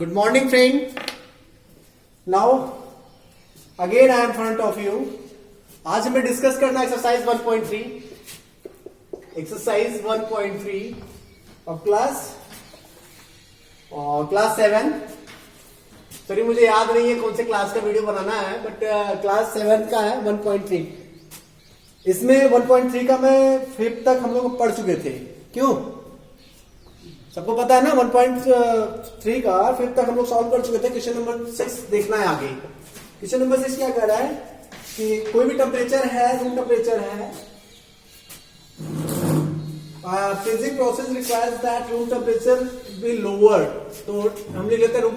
Good morning, friend. Now, again I am in front of you. आज हमें discuss करना exercise 1.3 of class 7. Sorry, मुझे याद नहीं है कौन से क्लास का वीडियो बनाना है, बट क्लास 7 का है 1.3. इसमें 1.3 का मैं 5th तक हम लोग पढ़ चुके थे. क्यों? सबको पता है ना, 1.3 का 5th तक हम लोग सॉल्व कर चुके थे. क्वेश्चन नंबर 6 देखना है आगे. क्वेश्चन नंबर 6 क्या कर रहा है कि कोई भी टेम्परेचर है, रूम टेम्परेचर है, freezing process requires that room temperature be lower. तो हम लिख लेते हैं रूम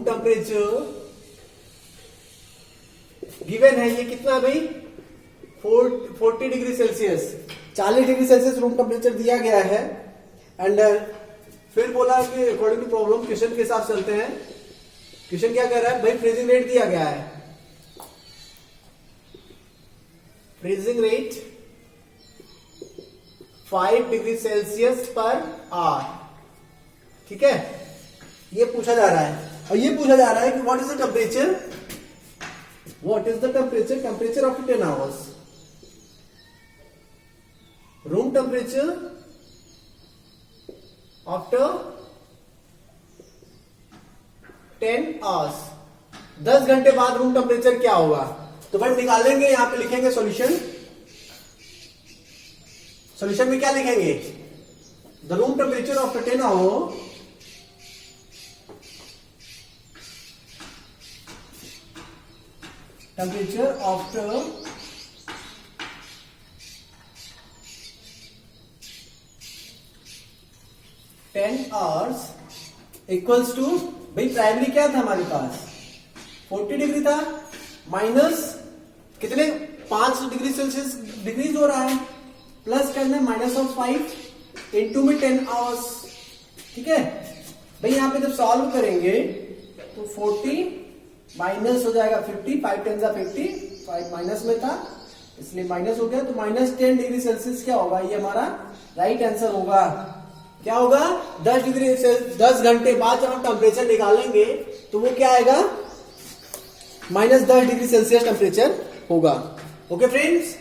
टेम्परेचर गिवन है. ये कितना भाई? 40 degree Celsius, 40 degree Celsius room temperature दिया गया है. एंड फिर बोला कि अकॉर्डिंग टू प्रॉब्लम क्वेश्चन के हिसाब से चलते हैं. क्वेश्चन क्या कह रहा है भाई? फ्रीजिंग रेट दिया गया है. Freezing rate 5 degree Celsius per hour. ठीक है, ये पूछा जा रहा है. और ये पूछा जा रहा है कि what is the temperature, temperature after 10 hours. Room temperature after 10 hours. 10 घंटे बाद रूम टेम्परेचर क्या होगा? तो भाई निकालेंगे, यहां पे लिखेंगे सॉल्यूशन. सॉल्यूशन में क्या लिखेंगे? The room temperature after 10 hour temperature after 10 hours equals to, भाई प्राइमरी क्या था हमारे पास? 40 डिग्री था, माइनस कितने? 5 डिग्री सेल्सियस डिग्रीज हो रहा है, प्लस करना माइनस ऑफ 5 इंटू में 10 आवर्स. ठीक है भाई, यहां पे जब सॉल्व करेंगे तो 40 माइनस हो जाएगा 50, 5 10 50, 5 माइनस में था इसलिए माइनस हो गया. तो माइनस 10 डिग्री सेल्सियस क्या होगा? ये हमारा राइट आंसर होगा. क्या होगा? 10 डिग्री सेल्सियस. 10 घंटे बाद जब हम टेम्परेचर निकालेंगे तो वो क्या आएगा? माइनस 10 डिग्री सेल्सियस टेम्परेचर होगा. ओके फ्रेंड्स,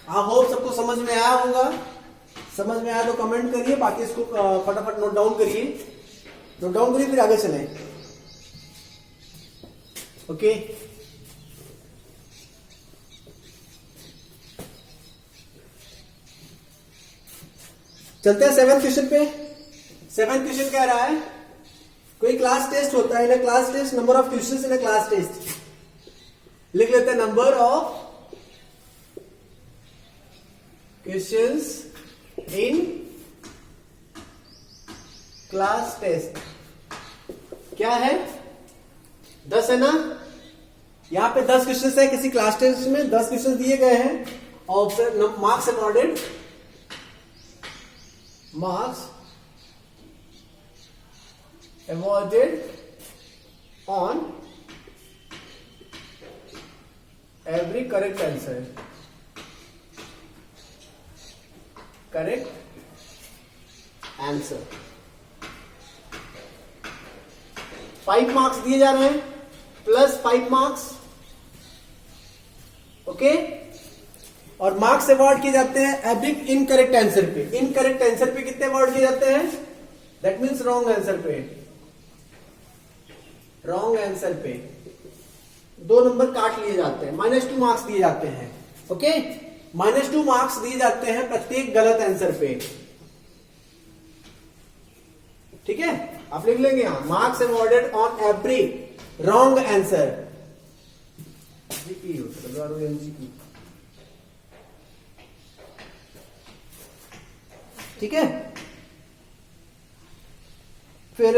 आई होप सबको समझ में आया होगा. समझ में आया तो कमेंट करिए, बाकी इसको फटाफट नोट डाउन करिए. फिर आगे चलें. ओके, चलते हैं 7th क्वेश्चन पे. 7th क्वेश्चन कह रहा है कोई क्लास टेस्ट होता है. In class test, number of questions in a class test. लिख लेते हैं number of questions in class test. क्या है? 10 है ना. यहां पे 10 क्वेश्चंस है किसी क्लास टेस्ट में. 10 क्वेश्चंस दिए गए हैं और marks awarded, on every correct answer. Correct answer 5 marks दिए जा रहे हैं, प्लस 5 मार्क्स. ओके, और मार्क्स अवार्ड किए जाते हैं एवरी इनकरेक्ट आंसर पे. इनकरेक्ट आंसर पे कितने अवार्ड किए जाते हैं? दैट मीन्स रॉन्ग आंसर पे 2 नंबर काट लिए जाते हैं. -2 मार्क्स दिए जाते हैं. ओके, -2 मार्क्स दिए जाते हैं प्रत्येक गलत आंसर पे. ठीक है, आप लिख लेंगे यहां marks awarded on every wrong answer. ठीक है, फिर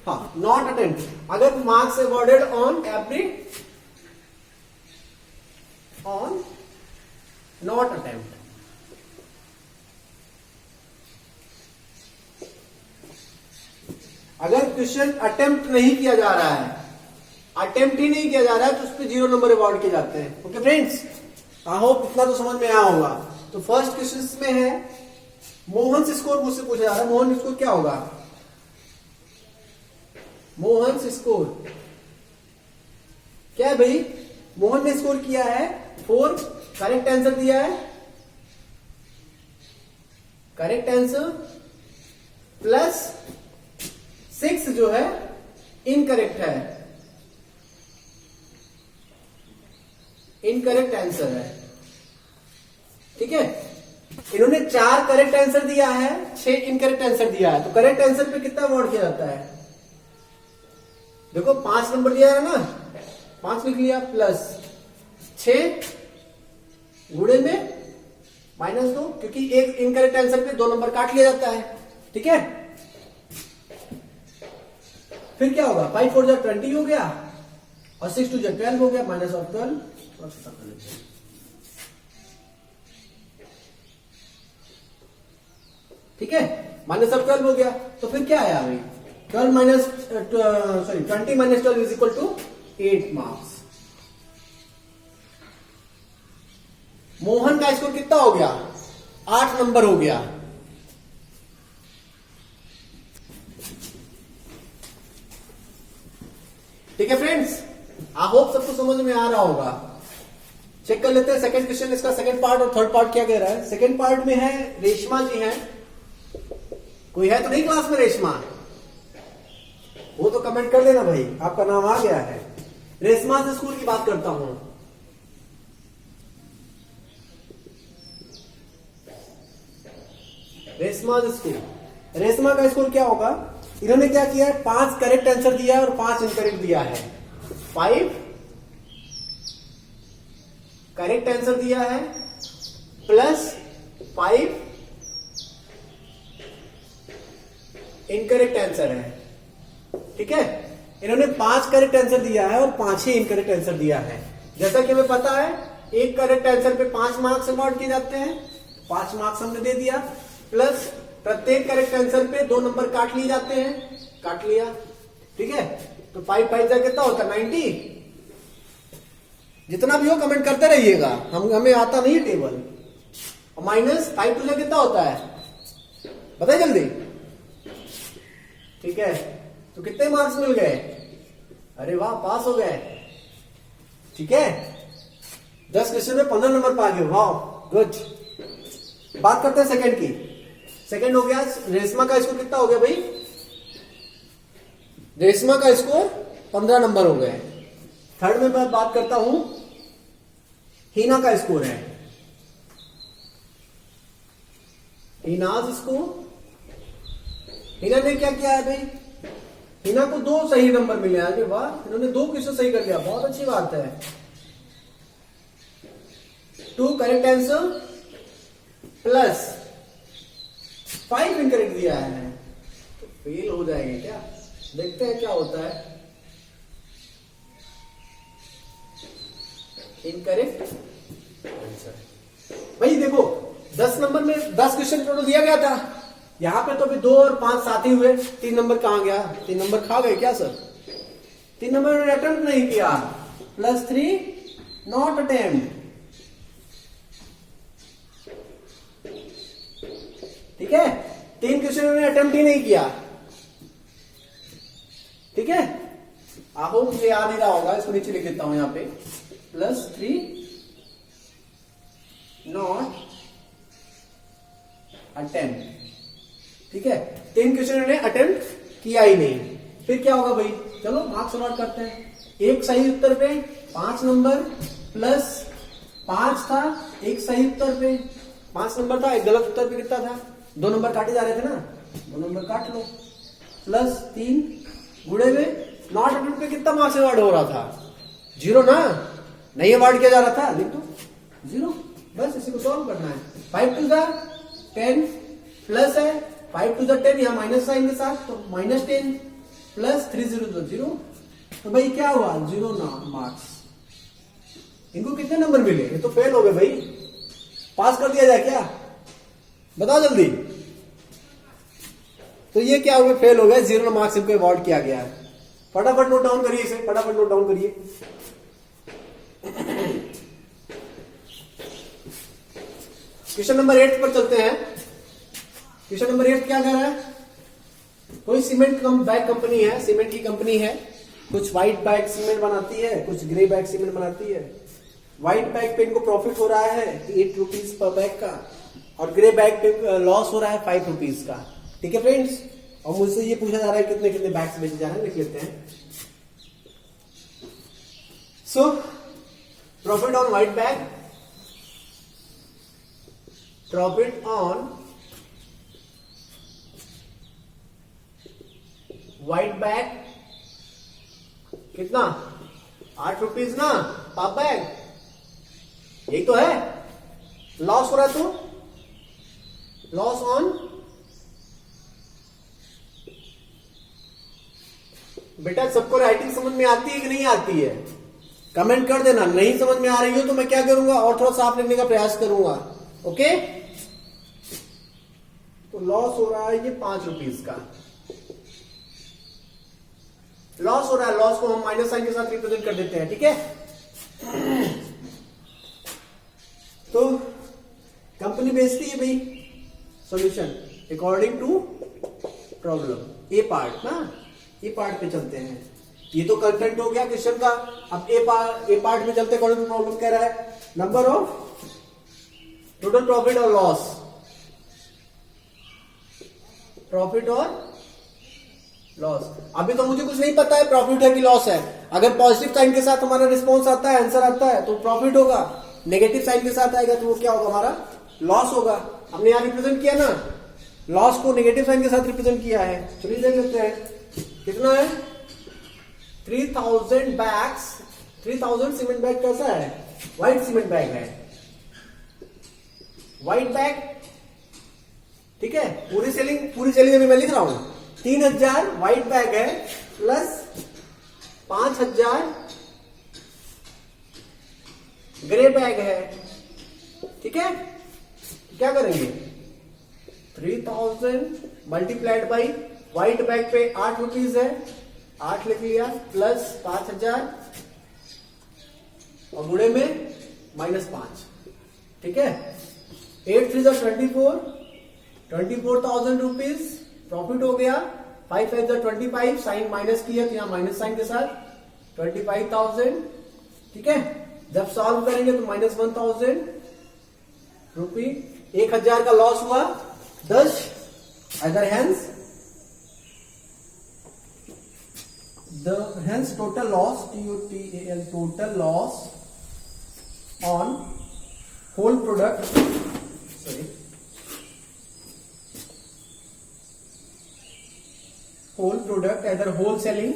हाँ, नॉट अटेम्प्ट. अगर marks awarded on not attempt. अगर क्वेश्चन अटेम्प्ट नहीं किया जा रहा है, अटेम्प्ट ही नहीं किया जा रहा है, तो उस पर 0 नंबर अवॉर्ड किए जाते हैं. ओके फ्रेंड्स, आई होप इतना तो समझ में आया होगा. तो फर्स्ट क्वेश्चन में है मोहन स्कोर मुझसे पूछा जा रहा है. मोहन स्कोर क्या होगा? मोहन स्कोर क्या है भाई? मोहन ने स्कोर किया है 4, करेक्ट आंसर दिया है, करेक्ट आंसर प्लस 6 जो है इनकरेक्ट है, इनकरेक्ट आंसर है। ठीक है, इन्होंने 4 करेक्ट आंसर दिया है, 6 इनकरेक्ट आंसर दिया है, तो करेक्ट आंसर पे कितना अवार्ड किया जाता है? देखो 5 नंबर दिया है ना, 5 लिख लिया, प्लस 6 गुणे में -2, क्योंकि एक इनकरेक्ट आंसर पे 2 नंबर काट लिया जाता है। ठीक है, फिर क्या होगा? 5 4 20 हो गया और 6 2 12 हो गया, -12। ठीक है, -12 हो गया, तो फिर क्या आया भाई? 20 - 12 is equal to 8 marks. Mohan का स्कोर कितना हो गया? 8 नंबर हो गया। ठीक है फ्रेंड्स, आई होप सबको समझ में आ रहा होगा। चेक कर लेते हैं सेकंड क्वेश्चन, इसका सेकंड पार्ट और थर्ड पार्ट क्या कह रहा है। सेकंड पार्ट में है रेशमा जी हैं, कोई है तो नहीं क्लास में रेशमा? वो तो कमेंट कर लेना भाई, आपका नाम आ गया है। रेशमा से स्कूल की बात करता हूं। रेशमा स्कूल, रेशमा का स्कोर क्या होगा? इन्होंने क्या किया है? 5 करेक्ट आंसर दिया है और 5 इनकरेक्ट दिया है। 5 करेक्ट आंसर दिया है प्लस 5 इनकरेक्ट आंसर है। ठीक है, इन्होंने 5 करेक्ट आंसर दिया है और 5 ही इनकरेक्ट आंसर दिया है। जैसा कि हमें पता है, एक करेक्ट आंसर पे 5 मार्क्स अवार्ड किए जाते हैं, 5 मार्क्स हमने दे दिया, प्लस प्रत्येक करेक्ट आंसर पे 2 नंबर काट लिए जाते हैं, काट लिया। ठीक है, तो 5 5 जा कितना होता है? 90। जितना भी हो कमेंट करते रहिएगा, हमें आता नहीं टेबल। और -5 2 जा कितना होता है? बताइए जल्दी। ठीक है, तो कितने मार्क्स मिल गए? अरे वाह, पास हो गए। ठीक है, 10 क्वेश्चन में 15 नंबर पा गए, वाह गुड। बात करते हैं सेकंड की। सेकंड हो गया, रेशमा का स्कोर कितना हो गया भाई? रेशमा का स्कोर 15 नंबर हो गए। थर्ड में मैं बात करता हूं, हीना का स्कोर है। हीनाज स्कोर, हीना ने क्या किया है भाई? हीना को 2 सही नंबर मिले। अरे वाह, इन्होंने 2 क्वेश्चन सही कर लिया, बहुत अच्छी बात है। 2 करेक्ट आंसर प्लस 5 इनकरेक्ट दिया है, तो फेल हो जाएंगे क्या? देखते हैं क्या होता है। इनकरेक्ट आंसर भाई देखो, 10 नंबर में 10 क्वेश्चन टोटल दिया गया था, यहां पे तो अभी 2 और 5 साथ ही हुए। 3 नंबर कहां गया? 3 नंबर खा गए क्या सर? 3 नंबर में अटेम्प्ट नहीं किया, +3 नॉट अटेम्प्ट। ठीक है, 3 क्वेश्चन उन्होंने अटेम्प्ट ही नहीं किया। ठीक है, आपको मुझे याद नहीं रहा होगा, इसको नीचे लिख देता हूं यहां पे, +3 नॉट अटेम्प्ट। ठीक है, 3 क्वेश्चन उन्होंने अटेम्प्ट किया ही नहीं। फिर क्या होगा भाई? चलो मार्क्स नोट करते हैं। एक सही उत्तर पे 5 नंबर, प्लस 5 था एक सही उत्तर पे, 5 नंबर था, एक गलत उत्तर पे कितना था? 2 नंबर काटे जा रहे थे ना, 2 नंबर काट लो, प्लस 3 गुणे में नॉट अटेम्प्ट पे कितना मार्क्स अवार्ड हो रहा था? 0 ना, नहीं अवार्ड किया जा रहा था, लिख दो 0। बस इसी को सॉल्व करना है। 5 2 जा 10 प्लस है, 5 2 जा 10, यहां माइनस साइन के साथ, तो -10 प्लस 3 0 0। तो भाई क्या हुआ? 0 मार्क्स। इनको कितने नंबर मिले? ये तो फेल हो गए भाई। पास कर दिया जाए क्या? बताओ जल्दी। तो ये क्या हो गया? फेल हो गए, 0 मार्क्स इनको अवार्ड किया गया है। फटाफट नोट डाउन करिए इसे, फटाफट नोट डाउन करिए। क्वेश्चन नंबर 8 पर चलते हैं। क्वेश्चन नंबर 8 क्या कह रहा है? कोई सीमेंट बैग कंपनी है, सीमेंट की कंपनी है, कुछ व्हाइट बैग सीमेंट बनाती है, कुछ ग्रे बैग सीमेंट बनाती है। व्हाइट बैग पे इनको प्रॉफिट हो रहा है 8 रुपीज पर बैग का, और ग्रे बैग पे लॉस हो रहा है 5 रुपीज का। ठीक है फ्रेंड्स, और मुझसे ये पूछा जा रहा है कितने कितने बैग्स बेचे जा रहे हैं, लिख लेते हैं। So profit on white bag, profit on white bag कितना, 8 रुपीज ना पर बैग, यही तो है। लॉस हो रहा है तो लॉस ऑन, बेटा सबको राइटिंग समझ में आती है कि नहीं आती है? कमेंट कर देना। नहीं समझ में आ रही हो तो मैं क्या करूंगा, और थोड़ा साफ लिखने का प्रयास करूंगा। ओके, तो लॉस हो रहा है ये 5 रुपीज का लॉस हो रहा है। लॉस को हम माइनस साइन के साथ रिप्रेजेंट कर देते हैं। ठीक है, तो कंपनी बेचती है भाई solution according to problem. A part ना, ए पार्ट पे चलते हैं। ये तो कंटेंट हो गया क्वेश्चन का। अब ए पार्ट में चलते अकॉर्डिंग टू प्रॉब्लम कह रहा है नंबर ऑफ टोटल प्रॉफिट और लॉस, प्रॉफिट और लॉस। अभी तो मुझे कुछ नहीं पता है प्रॉफिट है कि लॉस है। अगर पॉजिटिव साइन के साथ हमारा रिस्पॉन्स आता है, आंसर आता है, तो प्रॉफिट होगा। नेगेटिव साइन के साथ आएगा तो वो क्या होगा, हमारा लॉस होगा। हमने यहां रिप्रेजेंट किया ना, लॉस को नेगेटिव साइन के साथ रिप्रेजेंट किया है। चलिए देख लेते हैं कितना है। 3000 बैग्स, 3000 सीमेंट बैग कैसा है, व्हाइट सीमेंट बैग है, व्हाइट बैग। ठीक है, पूरी सेलिंग अभी मैं लिख रहा हूं। 3000 व्हाइट बैग है प्लस 5000 ग्रे बैग है। ठीक है, क्या करेंगे, 3000 मल्टीप्लाइड बाई व्हाइट बैग पे 8 रुपीज है, 8 लिख लिया, प्लस 5000 और गुणे में -5। ठीक है, 8 3 24, 24,000 रुपीज प्रॉफिट हो गया। 5 5 25, साइन माइनस किया तो यहां माइनस साइन के साथ 25,000। ठीक है, जब सॉल्व करेंगे तो -1,000 रुपी। 1,000 का लॉस हुआ 10। Other hence total loss, TOTAL, total loss on whole product, sorry, whole product either wholesaling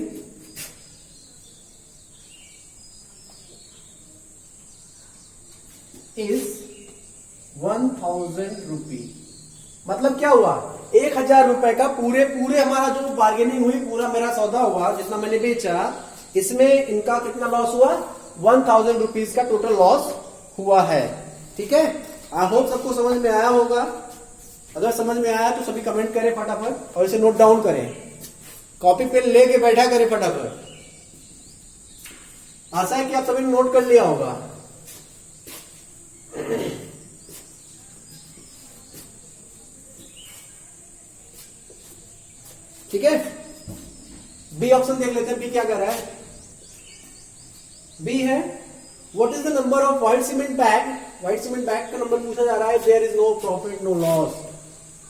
is 1,000 रुपी। मतलब क्या हुआ, 1,000 रुपए का पूरे हमारा जो बार्गेनिंग हुई, पूरा मेरा सौदा हुआ, जितना मैंने बेचा, इसमें इनका कितना लॉस हुआ, 1,000 रुपीज का टोटल लॉस हुआ है। ठीक है, आई होप सबको समझ में आया होगा। अगर समझ में आया तो सभी कमेंट करें फटाफट, और इसे नोट डाउन करें, कॉपी पेन लेके बैठा करें फटाफट। आशा है कि आप सभी ने नोट कर लिया होगा। ठीक है, बी ऑप्शन देख लेते हैं। बी क्या कर रहा है, बी है what is the number of white cement bag. White cement bag का नंबर पूछा जा रहा है। There is no profit no loss.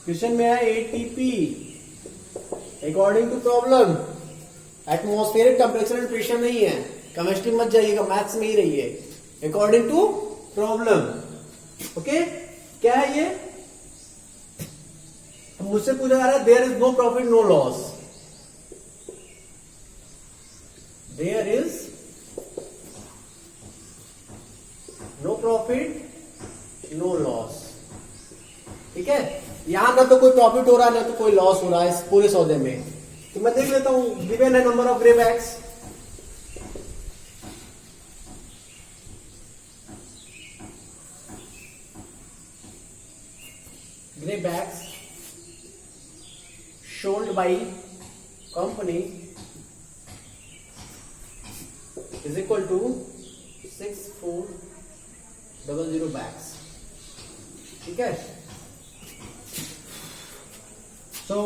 Question में है ATP according to problem. Atmospheric temperature and pressure नहीं है, केमिस्ट्री मत जाइएगा, मैथ्स में ही रहिए। According to problem. ओके, क्या है ये, मुझसे पूछा जा रहा है there is no profit no loss. There is no profit no loss. ठीक है, यहां ना तो कोई प्रॉफिट हो रहा है ना तो कोई लॉस हो रहा है इस पूरे सौदे में। तो मैं देख लेता हूं, गिवन है number of grey bags, grey bags sold by company is equal to 6400 bags. ठीक है, so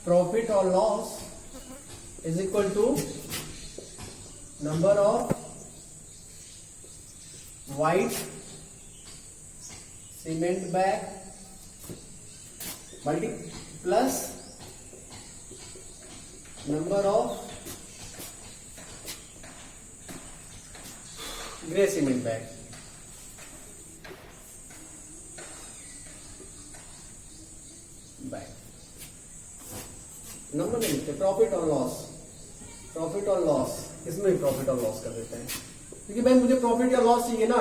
प्रॉफिट और loss is equal to number of white cement bag multi plus number of grey cement bag. Number नहीं लिखते, profit और loss, profit और loss, इसमें profit और loss कर देते हैं क्योंकि भाई मुझे प्रॉफिट या लॉस चाहिए ना।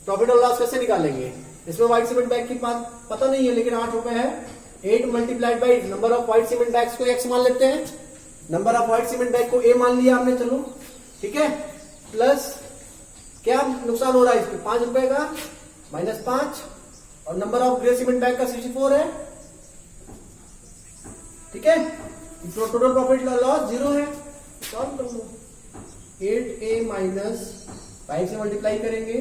प्रॉफिट और लॉस कैसे निकालेंगे? इसमें व्हाइट सीमेंट बैग की पता नहीं है, लेकिन 8 रुपए है। 8 multiplied by number of white cement bags को x मान लेते हैं, number of white cement bag को a मान लिया हमने, चलो ठीक है। प्लस क्या नुकसान हो रहा है इसमें? 5 रुपए का -5 और number of grey cement bag का 64 है, ठीक है। टोटल प्रॉफिट लॉस 0 है। सॉल्व कर लो। 8a माइनस 5 से मल्टीप्लाई करेंगे,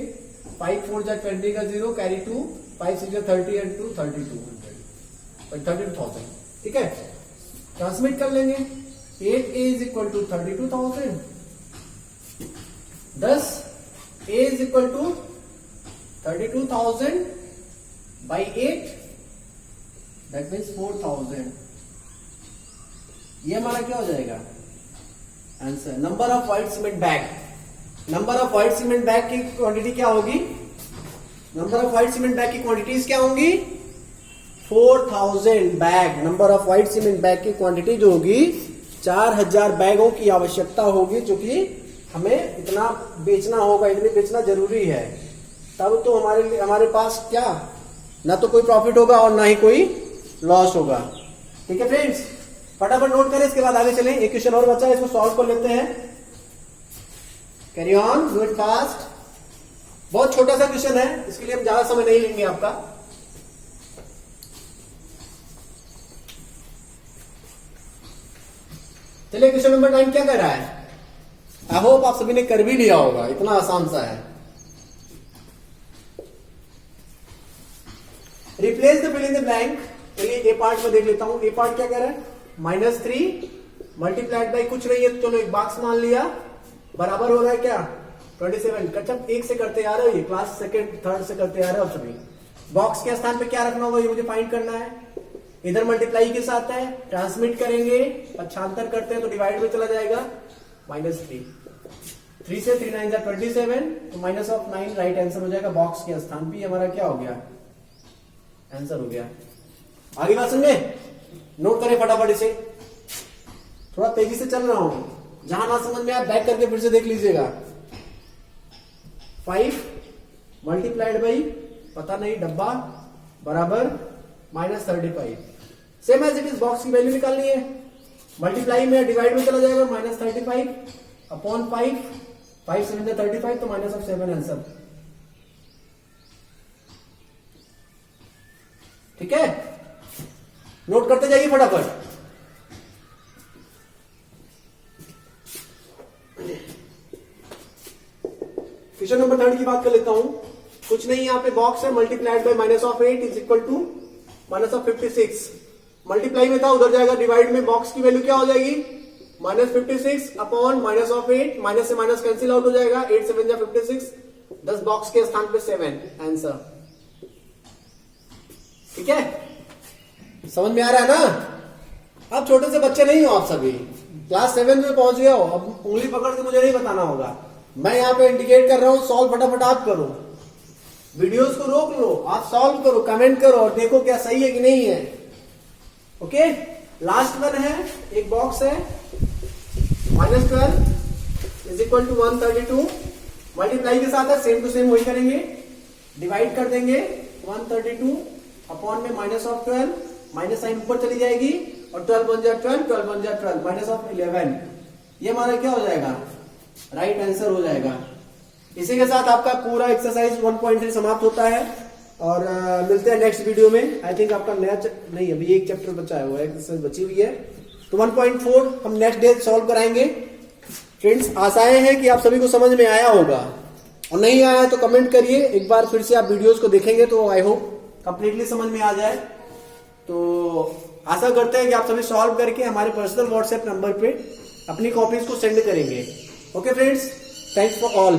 5 4 जा 20 का 0 कैरी 2, 5 6 जा 30 एंड 2 32,000, ठीक है। ट्रांसमिट कर लेंगे। 8a is equal to 32,000, thus a is equal to 32,000 by 8, that means 4,000। ये हमारा क्या हो जाएगा answer? Number of white cement bag, number of white cement bag की क्वांटिटी क्या होगी? Number of white cement bag की क्वांटिटीज क्या होंगी? 4,000 bag. Number of white cement bag की क्वांटिटी जो होगी 4,000 बैगों की आवश्यकता होगी, जो कि हमें इतना बेचना होगा, इतने बेचना जरूरी है। तब तो हमारे पास क्या, ना तो कोई प्रॉफिट होगा और ना ही कोई लॉस होगा। ठीक है फ्रेंड्स, फटाफट नोट करें, इसके बाद आगे चलें। एक क्वेश्चन और बचा है, इसको सॉल्व कर लेते हैं। Carry on, do it fast. बहुत छोटा सा क्वेश्चन है, इसके लिए हम ज्यादा समय नहीं लेंगे आपका। चलिए क्वेश्चन नंबर 9 क्या कर रहा है? आई होप आप सभी ने कर भी लिया होगा, इतना आसान सा है। Replace the fill in the blank. चलिए ए पार्ट में देख लेता हूं। ए पार्ट क्या कह रहा है? -3 मल्टीप्लाइड बाई कुछ नहीं है, चलो एक बॉक्स मान लिया, बराबर हो रहा है क्या 27। कचप 1 से करते आ रहे हो, ये क्लास सेकंड थर्ड से करते आ रहे हो आप सभी। बॉक्स के स्थान पे क्या रखना होगा ये मुझे फाइंड करना है। इधर मल्टीप्लाई के साथ है, ट्रांसमिट करेंगे, पक्षांतर करते हैं तो डिवाइड में चला जाएगा -3। 3 से 3 9 27, तो -9 राइट आंसर हो जाएगा बॉक्स के स्थान पे। हमारा क्या हो गया? आंसर हो गया। आगे बात समझे? नोट करें फटाफट इसे, थोड़ा तेजी से चल रहा हूं, जहां ना समझ में आए बैक करके फिर से देख लीजिएगा। 5 मल्टीप्लाइड बाई पता नहीं डब्बा बराबर -35। Same as it is, box की वैल्यू निकालनी है। मल्टीप्लाई में डिवाइड में चला जाएगा -35 अपॉन 5, 5 7 35, तो -7 आंसर। ठीक है, नोट करते जाइए फटाफट। क्वेश्चन नंबर 3 की बात कर लेता हूं। कुछ नहीं, यहां पे बॉक्स है, multiplied by -8 is equal to -56। Multiply में था, उधर जाएगा डिवाइड में, बॉक्स की वैल्यू क्या हो जाएगी? -56 अपॉन -8, माइनस से माइनस कैंसिल आउट हो जाएगा, 8 7 56, 10 बॉक्स के स्थान पे 7 आंसर। ठीक है, समझ में आ रहा है ना? अब छोटे से बच्चे नहीं हो आप सभी, क्लास 7 में पहुंच गए हो। अब उंगली पकड़ के मुझे नहीं बताना होगा, मैं यहां पे इंडिकेट कर रहा हूं। सॉल्व फटाफट आप करो, वीडियोस को रोक लो, आप सॉल्व करो, कमेंट करो और देखो क्या सही है कि नहीं है। ओके, लास्ट वन है, एक बॉक्स है, -12 इज इक्वल टू 132। मल्टीप्लाई के साथ है, सेम टू सेम वही करेंगे, डिवाइड कर देंगे 132 अपॉन में -12, माइनस साइन ऊपर चली जाएगी और 12 बन जाए 12, 12 बन जाए 12, -11। ये हमारा क्या हो जाएगा? राइट आंसर हो जाएगा। इसी के साथ आपका पूरा एक्सरसाइज 1.3 समाप्त होता है और मिलते हैं नेक्स्ट वीडियो में। आई थिंक आपका नया नहीं, अभी एक चैप्टर बचा है, वो एक्सरसाइज बची हुई है, तो 1.4 हम नेक्स्ट डे सॉल्व कराएंगे। फ्रेंड्स, आशाएं हैं कि आप सभी को समझ में आया होगा, और नहीं आया तो कमेंट करिए। एक बार फिर से आप वीडियोस को देखेंगे तो आई होप कंप्लीटली समझ में आ जाए। तो आशा करते हैं कि आप सभी सॉल्व करके हमारे पर्सनल व्हाट्सएप नंबर पे अपनी कॉपीज को सेंड करेंगे। Okay friends, thanks for all.